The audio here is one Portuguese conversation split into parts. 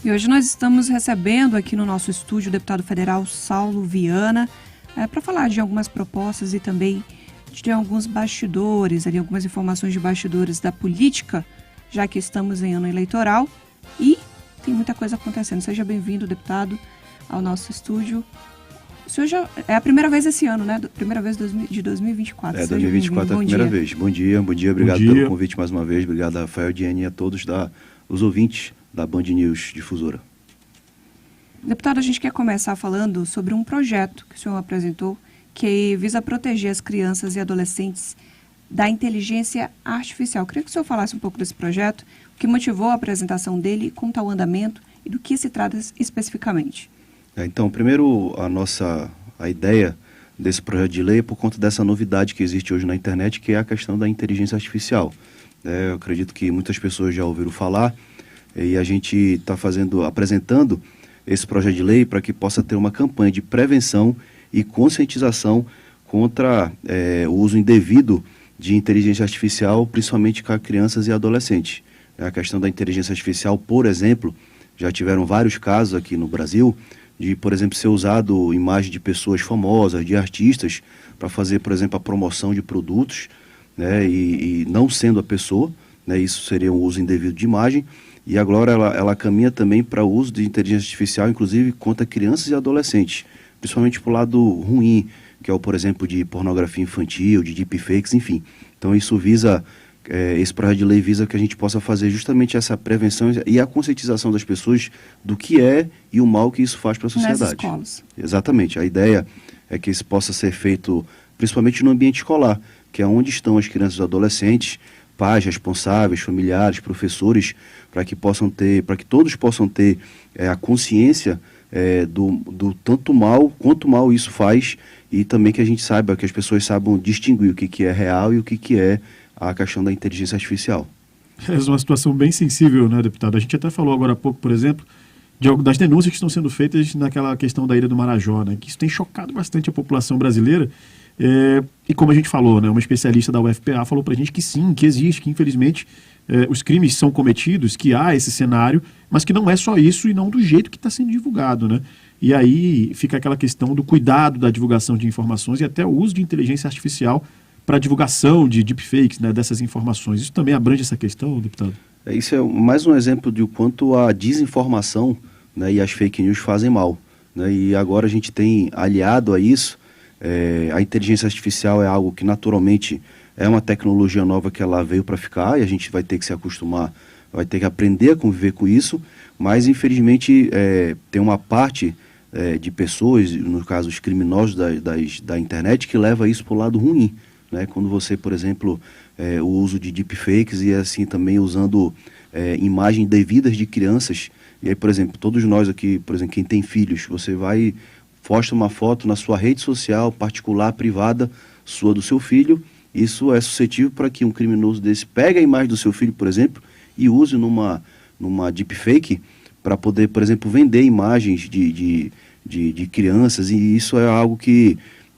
E hoje nós estamos recebendo aqui no nosso estúdio o deputado federal Saulo Viana para falar de algumas propostas e também de alguns bastidores, ali, algumas informações de bastidores da política, já que estamos em ano eleitoral e tem muita coisa acontecendo. Seja bem-vindo, deputado, ao nosso estúdio. O senhor já é a primeira vez esse ano, né? Primeira vez de 2024. É, 2024 é a primeira vez. Bom dia, obrigado pelo convite mais uma vez. Obrigado, Rafael, Diane e a todos os ouvintes da Band News Difusora. Deputado, a gente quer começar falando sobre um projeto que o senhor apresentou que visa proteger as crianças e adolescentes da inteligência artificial. Queria que o senhor falasse um pouco desse projeto, o que motivou a apresentação dele, como está o andamento e do que se trata especificamente. Então, primeiro, a ideia desse projeto de lei é por conta dessa novidade que existe hoje na internet, que é a questão da inteligência artificial. Eu acredito que muitas pessoas já ouviram falar e a gente está apresentando esse projeto de lei para que possa ter uma campanha de prevenção e conscientização contra o uso indevido de inteligência artificial, principalmente com crianças e adolescentes. A questão da inteligência artificial, por exemplo, já tiveram vários casos aqui no Brasil de, por exemplo, ser usado imagem de pessoas famosas, de artistas, para fazer, por exemplo, a promoção de produtos, né, e não sendo a pessoa, né, isso seria um uso indevido de imagem. E agora ela caminha também para o uso de inteligência artificial, inclusive contra crianças e adolescentes, principalmente para o lado ruim, que é o, por exemplo, de pornografia infantil, de deepfakes, enfim. Então isso visa, esse projeto de lei visa que a gente possa fazer justamente essa prevenção e a conscientização das pessoas do que é e o mal que isso faz para a sociedade. Nas escolas. Exatamente. A ideia é que isso possa ser feito principalmente no ambiente escolar, que é onde estão as crianças e os adolescentes, pais responsáveis, familiares, professores, para que todos possam ter a consciência do tanto mal, quanto mal isso faz, e também que a gente saiba, que as pessoas saibam distinguir o que é real e o que é a questão da inteligência artificial. É uma situação bem sensível, né, deputado? A gente até falou agora há pouco, por exemplo, das denúncias que estão sendo feitas naquela questão da Ilha do Marajó, né, que isso tem chocado bastante a população brasileira. E como a gente falou, né, uma especialista da UFPA falou pra gente que sim, que existe, que infelizmente os crimes são cometidos, que há esse cenário, mas que não é só isso e não do jeito que está sendo divulgado, né? E aí fica aquela questão do cuidado da divulgação de informações e até o uso de inteligência artificial para a divulgação de deepfakes, né, dessas informações. Isso também abrange essa questão, deputado? Isso é mais um exemplo de o quanto a desinformação, né, e as fake news fazem mal, né? E agora a gente tem aliado a isso. A inteligência artificial é algo que naturalmente é uma tecnologia nova que ela veio para ficar e a gente vai ter que se acostumar, vai ter que aprender a conviver com isso, mas infelizmente tem uma parte de pessoas, no caso os criminosos da internet, que leva isso para o lado ruim, né? Quando você, por exemplo, o uso de deepfakes e assim também usando imagens devidas de crianças, e aí, por exemplo, todos nós aqui, por exemplo, quem tem filhos, você vai posta uma foto na sua rede social, particular, privada, do seu filho. Isso é suscetível para que um criminoso desse pegue a imagem do seu filho, por exemplo, e use numa deepfake para poder, por exemplo, vender imagens de crianças. E isso é algo que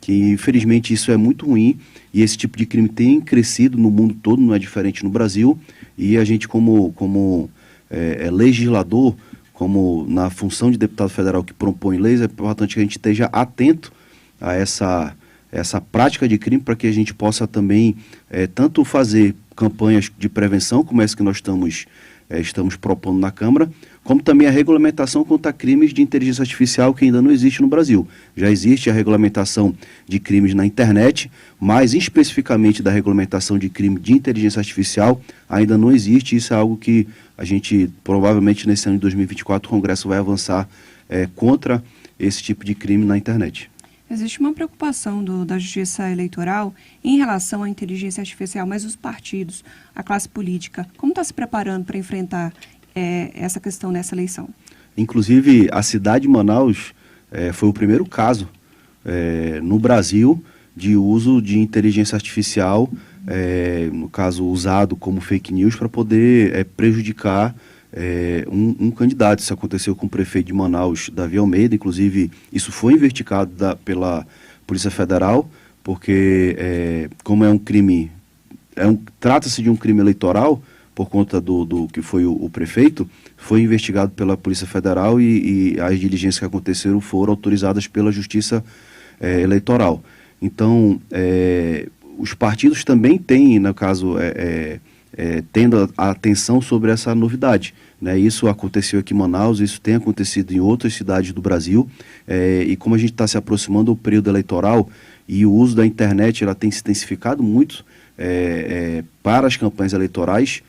infelizmente, isso é muito ruim. E esse tipo de crime tem crescido no mundo todo, não é diferente no Brasil. E a gente, como legislador, como na função de deputado federal que propõe leis, é importante que a gente esteja atento a essa prática de crime para que a gente possa também tanto fazer campanhas de prevenção, como essa que nós estamos propondo na Câmara, como também a regulamentação contra crimes de inteligência artificial que ainda não existe no Brasil. Já existe a regulamentação de crimes na internet, mas especificamente da regulamentação de crime de inteligência artificial ainda não existe. Isso é algo que a gente, provavelmente nesse ano de 2024, o Congresso vai avançar contra esse tipo de crime na internet. Existe uma preocupação da Justiça Eleitoral em relação à inteligência artificial, mas os partidos, a classe política, como está se preparando para enfrentar essa questão nessa eleição? Inclusive, a cidade de Manaus foi o primeiro caso no Brasil de uso de inteligência artificial, no caso usado como fake news, para poder prejudicar um candidato. Isso aconteceu com o prefeito de Manaus, Davi Almeida. Inclusive, isso foi investigado pela Polícia Federal, porque como é um crime, trata-se de um crime eleitoral, por conta do que foi o prefeito, foi investigado pela Polícia Federal e as diligências que aconteceram foram autorizadas pela Justiça Eleitoral. Então, os partidos também têm, no caso, tendo a atenção sobre essa novidade. Né? Isso aconteceu aqui em Manaus, isso tem acontecido em outras cidades do Brasil, e como a gente está se aproximando do período eleitoral e o uso da internet ela tem se intensificado muito para as campanhas eleitorais,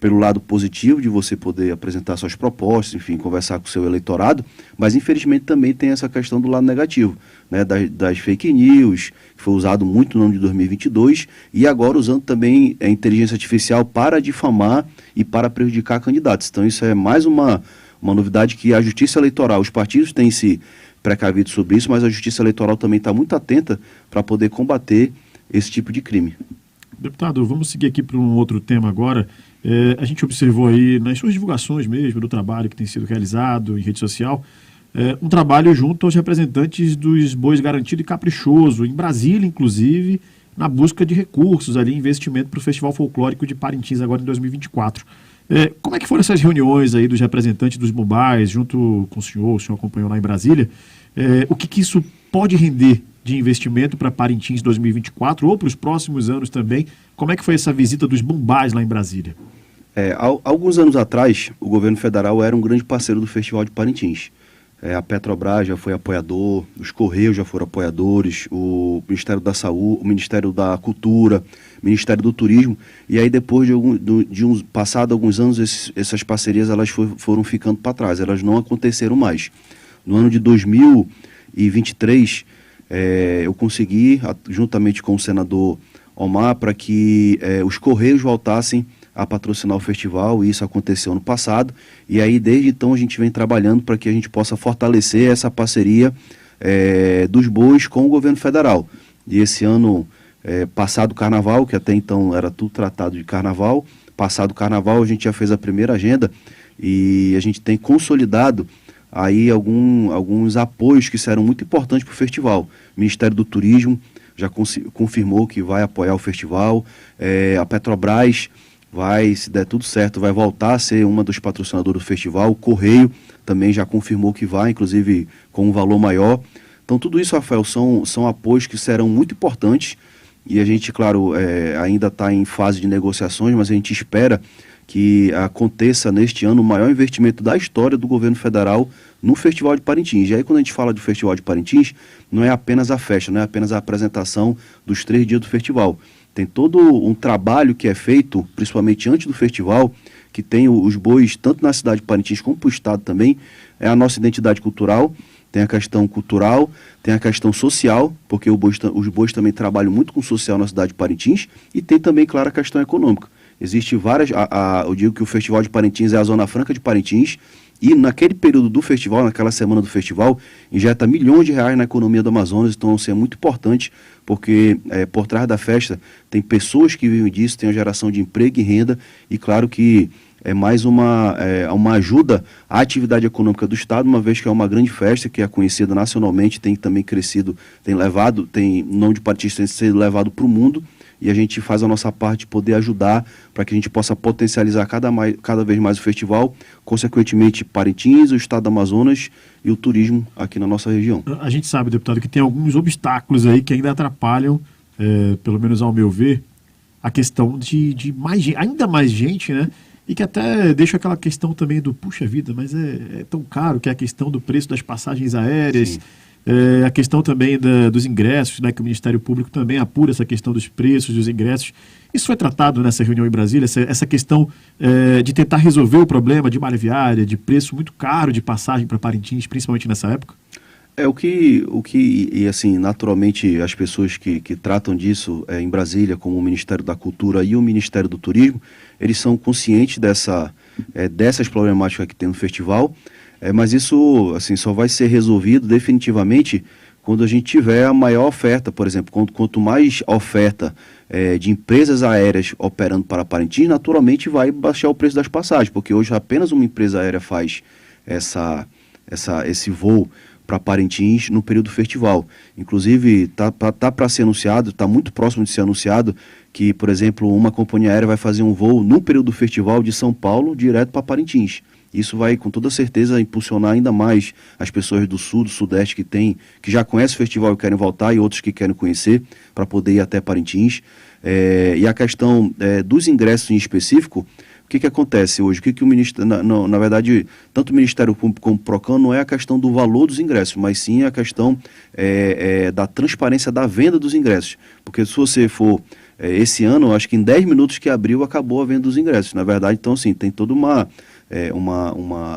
pelo lado positivo de você poder apresentar suas propostas, enfim, conversar com o seu eleitorado, mas infelizmente também tem essa questão do lado negativo, né, das fake news, que foi usado muito no ano de 2022, e agora usando também a inteligência artificial para difamar e para prejudicar candidatos. Então isso é mais uma novidade que a Justiça Eleitoral, os partidos têm se precavido sobre isso, mas a Justiça Eleitoral também está muito atenta para poder combater esse tipo de crime. Deputado, vamos seguir aqui para um outro tema agora. A gente observou aí nas suas divulgações mesmo do trabalho que tem sido realizado em rede social, um trabalho junto aos representantes dos Bois Garantido e Caprichoso, em Brasília, inclusive, na busca de recursos, ali, investimento para o Festival Folclórico de Parintins, agora em 2024. Como é que foram essas reuniões aí dos representantes dos Bumbais, junto com o senhor acompanhou lá em Brasília? O que isso pode render de investimento para Parintins 2024 ou para os próximos anos também? Como é que foi essa visita dos Bumbais lá em Brasília? Alguns anos atrás, o governo federal era um grande parceiro do Festival de Parintins. A Petrobras já foi apoiador, os Correios já foram apoiadores, o Ministério da Saúde, o Ministério da Cultura, o Ministério do Turismo, e aí depois passado alguns anos, essas parcerias elas foram ficando para trás, elas não aconteceram mais. No ano de 2023, eu consegui, juntamente com o senador Omar, para que os Correios voltassem a patrocinar o festival, e isso aconteceu no passado, e aí desde então a gente vem trabalhando para que a gente possa fortalecer essa parceria dos bois com o governo federal. E esse ano, passado o carnaval, que até então era tudo tratado de carnaval, passado o carnaval a gente já fez a primeira agenda e a gente tem consolidado aí alguns apoios que serão muito importantes para o festival. O Ministério do Turismo já confirmou que vai apoiar o festival, a Petrobras vai, se der tudo certo, vai voltar a ser uma dos patrocinadores do festival, o Correio também já confirmou que vai, inclusive com um valor maior. Então tudo isso, Rafael, são apoios que serão muito importantes e a gente, claro, ainda está em fase de negociações, mas a gente espera que aconteça neste ano o maior investimento da história do governo federal no Festival de Parintins. E aí quando a gente fala do Festival de Parintins, não é apenas a festa, não é apenas a apresentação dos 3 dias do festival. Tem todo um trabalho que é feito, principalmente antes do festival, que tem os bois, tanto na cidade de Parintins como para o estado também, é a nossa identidade cultural, tem a questão cultural, tem a questão social, porque os bois também trabalham muito com o social na cidade de Parintins, e tem também, claro, a questão econômica. Existe várias, eu digo que o Festival de Parintins é a Zona Franca de Parintins, e naquele período do festival, naquela semana do festival, injeta milhões de reais na economia do Amazonas, então isso é muito importante, porque por trás da festa tem pessoas que vivem disso, tem a geração de emprego e renda, e claro que é mais uma ajuda à atividade econômica do Estado, uma vez que é uma grande festa, que é conhecida nacionalmente, tem também crescido, tem o nome de Parintins tem sido levado para o mundo, e a gente faz a nossa parte de poder ajudar para que a gente possa potencializar cada vez mais o festival, consequentemente Parintins, o estado do Amazonas e o turismo aqui na nossa região. A gente sabe, deputado, que tem alguns obstáculos aí que ainda atrapalham, pelo menos ao meu ver, a questão de ainda mais gente, né? E que até deixa aquela questão também do, puxa vida, mas é tão caro, que é a questão do preço das passagens aéreas. Sim. A questão também dos ingressos, né, que o Ministério Público também apura essa questão dos preços dos ingressos. Isso foi tratado nessa reunião em Brasília, essa questão de tentar resolver o problema de malha viária, de preço muito caro de passagem para Parintins, principalmente nessa época? E assim, naturalmente as pessoas que tratam disso em Brasília, como o Ministério da Cultura e o Ministério do Turismo, eles são conscientes dessas problemáticas que tem no festival, mas isso assim, só vai ser resolvido definitivamente quando a gente tiver a maior oferta. Por exemplo, quanto mais oferta de empresas aéreas operando para Parintins, naturalmente vai baixar o preço das passagens, porque hoje apenas uma empresa aérea faz esse voo para Parintins no período do festival. Inclusive, tá para ser anunciado, está muito próximo de ser anunciado, que, por exemplo, uma companhia aérea vai fazer um voo no período do festival de São Paulo direto para Parintins. Isso vai, com toda certeza, impulsionar ainda mais as pessoas do sul, do sudeste que já conhecem o festival e querem voltar, e outros que querem conhecer, para poder ir até Parintins. E a questão dos ingressos em específico, o que acontece hoje? O Ministério, na verdade, tanto o Ministério Público como o PROCON não é a questão do valor dos ingressos, mas sim a questão da transparência da venda dos ingressos. Porque se você for, esse ano, acho que em 10 minutos que abriu, acabou a venda dos ingressos. Na verdade, então, assim, tem toda uma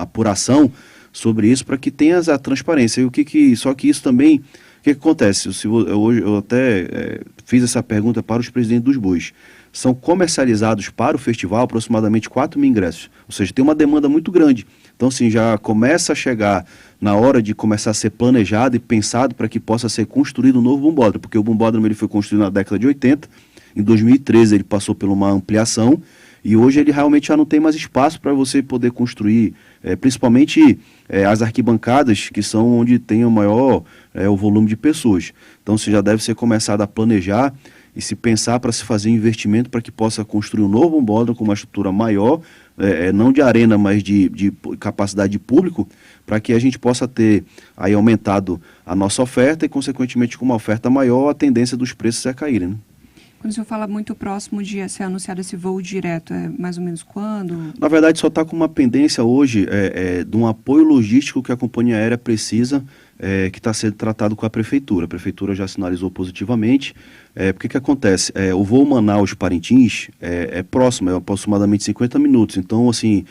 apuração sobre isso para que tenha a transparência. E só que isso também, o que acontece? Hoje eu até fiz essa pergunta para os presidentes dos bois. São comercializados para o festival aproximadamente 4 mil ingressos. Ou seja, tem uma demanda muito grande. Então, assim, já começa a chegar na hora de começar a ser planejado e pensado para que possa ser construído um novo bombódromo, porque o bombódromo ele foi construído na década de 80, em 2013 ele passou por uma ampliação, e hoje ele realmente já não tem mais espaço para você poder construir, principalmente as arquibancadas, que são onde tem o maior o volume de pessoas. Então, você já deve ser começado a planejar e se pensar para se fazer investimento para que possa construir um novo bombódromo com uma estrutura maior, não de arena, mas de capacidade de público, para que a gente possa ter aí aumentado a nossa oferta e, consequentemente, com uma oferta maior, a tendência dos preços é caírem, né? Quando o senhor fala muito próximo de ser anunciado esse voo direto, é mais ou menos quando? Na verdade, só está com uma pendência hoje de um apoio logístico que a companhia aérea precisa, que está sendo tratado com a Prefeitura. A Prefeitura já sinalizou positivamente. Porque que acontece? O voo Manaus-Parintins é próximo, é aproximadamente 50 minutos. Então, assim,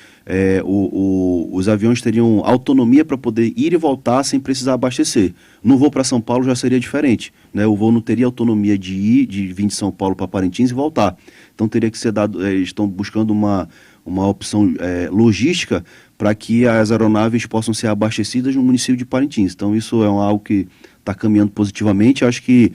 os aviões teriam autonomia para poder ir e voltar sem precisar abastecer. No voo para São Paulo já seria diferente, né? O voo não teria autonomia de vir de São Paulo para Parintins e voltar. Então, teria que ser dado, estão buscando uma opção logística para que as aeronaves possam ser abastecidas no município de Parintins. Então, isso é algo que está caminhando positivamente. Acho que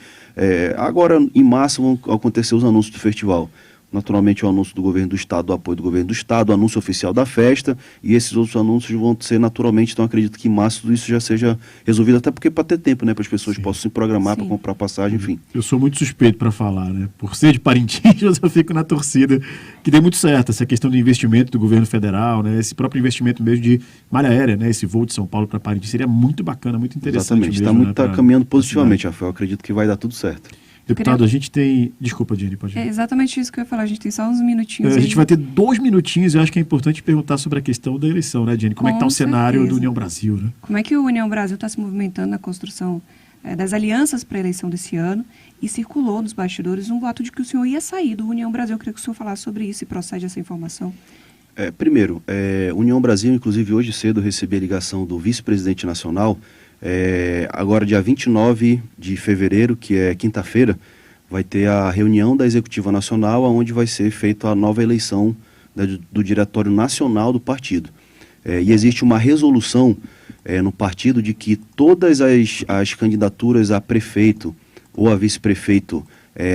agora, em março, vão acontecer os anúncios do festival. Naturalmente, o anúncio do governo do estado, o apoio do governo do estado, o anúncio oficial da festa, e esses outros anúncios vão ser naturalmente. Então, acredito que em março tudo isso já seja resolvido, até porque para ter tempo, né, para as pessoas possam se programar para comprar passagem, enfim. Eu sou muito suspeito para falar, né? Por ser de Parintins, eu fico na torcida que dê muito certo essa questão do investimento do governo federal, né? Esse próprio investimento mesmo de malha aérea, né? Esse voo de São Paulo para Parintins seria muito bacana, muito interessante. Exatamente, está caminhando positivamente, Rafael. Acredito que vai dar tudo certo. Deputado, a gente tem... Desculpa, Jenny, pode ir. É exatamente isso que eu ia falar, a gente tem só uns minutinhos. A gente vai ter 2 minutinhos, eu acho que é importante perguntar sobre a questão da eleição, né, Jenny? Como é que está o cenário do União Brasil, né? Como é que o União Brasil está se movimentando na construção das alianças para a eleição desse ano? E circulou nos bastidores um boato de que o senhor ia sair do União Brasil. Eu queria que o senhor falasse sobre isso e procede essa informação. Primeiro, União Brasil, inclusive hoje cedo eu recebi a ligação do vice-presidente nacional. Agora, dia 29 de fevereiro, que é quinta-feira, vai ter a reunião da Executiva Nacional, onde vai ser feita a nova eleição do Diretório Nacional do partido. E existe uma resolução no partido de que todas as candidaturas a prefeito ou a vice-prefeito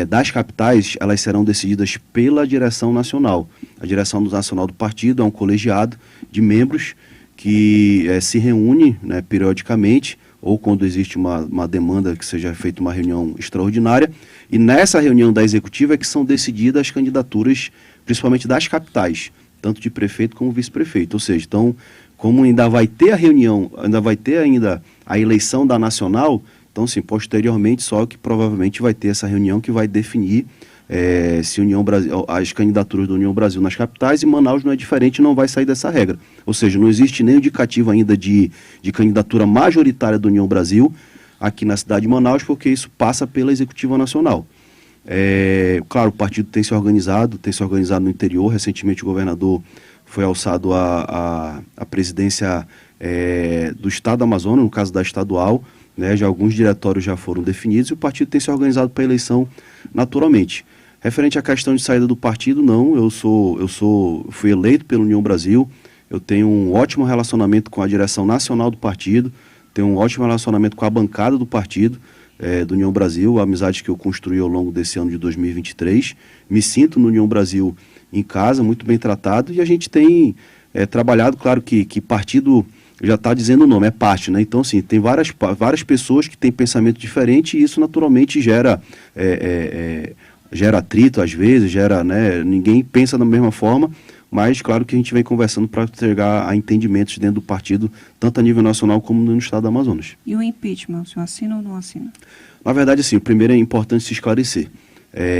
das capitais, elas serão decididas pela direção nacional. A direção nacional do partido é um colegiado de membros que se reúne, né, periodicamente, ou quando existe uma demanda que seja feita uma reunião extraordinária, e nessa reunião da executiva é que são decididas as candidaturas, principalmente das capitais, tanto de prefeito como vice-prefeito. Ou seja, então, como ainda vai ter a reunião, ainda vai ter ainda a eleição da nacional, então, sim, posteriormente, só que provavelmente vai ter essa reunião que vai definir se União Brasil, as candidaturas do União Brasil nas capitais, e Manaus não é diferente, não vai sair dessa regra. Ou seja, não existe nem indicativo ainda de candidatura majoritária do União Brasil aqui na cidade de Manaus, porque isso passa pela Executiva Nacional. Claro, o partido tem se organizado no interior. Recentemente o governador foi alçado à presidência do estado do Amazonas, no caso da estadual, né? Já alguns diretórios já foram definidos e o partido tem se organizado para a eleição naturalmente. Referente à questão de saída do partido, não, fui eleito pela União Brasil, eu tenho um ótimo relacionamento com a direção nacional do partido, tenho um ótimo relacionamento com a bancada do partido, do União Brasil, a amizade que eu construí ao longo desse ano de 2023, me sinto no União Brasil em casa, muito bem tratado, e a gente tem trabalhado, claro que partido já está dizendo o nome, é parte, né? Então, assim, tem várias pessoas que têm pensamento diferente e isso naturalmente gera gera atrito às vezes, gera, né, ninguém pensa da mesma forma, mas claro que a gente vem conversando para chegar a entendimentos dentro do partido, tanto a nível nacional como no estado do Amazonas. E o impeachment, o senhor assina ou não assina? Na verdade, assim, o primeiro é importante se esclarecer.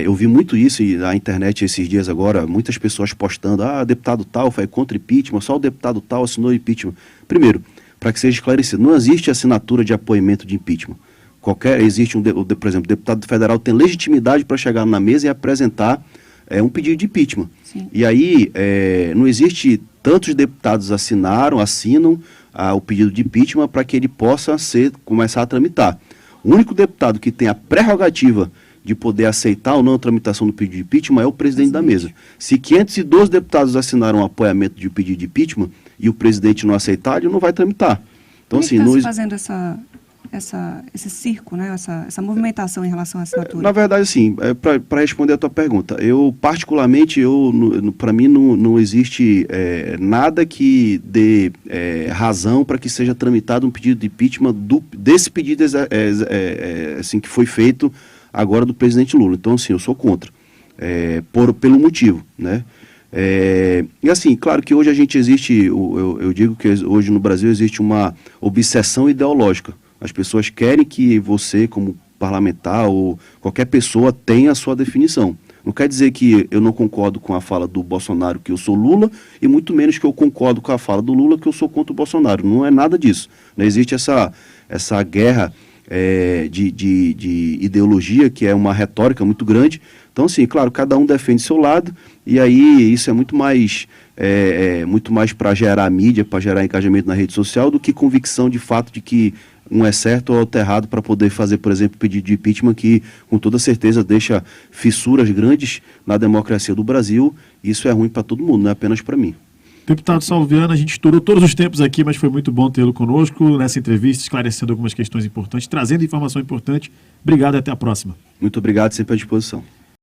Eu vi muito isso na internet esses dias agora, muitas pessoas postando, deputado tal foi contra impeachment, só o deputado tal assinou impeachment. Primeiro, para que seja esclarecido, não existe assinatura de apoimento de impeachment. Existe por exemplo, o deputado federal tem legitimidade para chegar na mesa e apresentar um pedido de impeachment. Sim. E aí, não existe tantos deputados assinam o pedido de impeachment para que ele possa começar a tramitar. O único deputado que tem a prerrogativa de poder aceitar ou não a tramitação do pedido de impeachment é o presidente da mesa. Se 512 deputados assinaram o apoiamento de pedido de impeachment e o presidente não aceitar, ele não vai tramitar. Então, como assim, está se fazendo esse circo, né? essa movimentação em relação à assinatura? Na verdade, assim, para responder a tua pergunta, eu particularmente, para mim não existe nada que dê razão para que seja tramitado um pedido de impeachment desse pedido assim, que foi feito agora do presidente Lula. Então, assim, eu sou contra, pelo motivo, né? E assim, claro que hoje eu digo que hoje no Brasil existe uma obsessão ideológica. As pessoas querem que você, como parlamentar ou qualquer pessoa, tenha a sua definição. Não quer dizer que eu não concordo com a fala do Bolsonaro, que eu sou Lula, e muito menos que eu concordo com a fala do Lula, que eu sou contra o Bolsonaro. Não é nada disso. Não existe essa guerra de ideologia, que é uma retórica muito grande. Então, sim, claro, cada um defende seu lado, e aí isso é muito mais para gerar mídia, para gerar engajamento na rede social, do que convicção de fato de que um é certo ou outro é errado, para poder fazer, por exemplo, pedido de impeachment que, com toda certeza, deixa fissuras grandes na democracia do Brasil. Isso é ruim para todo mundo, não é apenas para mim. Deputado Saulo Viana, a gente estourou todos os tempos aqui, mas foi muito bom tê-lo conosco nessa entrevista, esclarecendo algumas questões importantes, trazendo informação importante. Obrigado e até a próxima. Muito obrigado, sempre à disposição.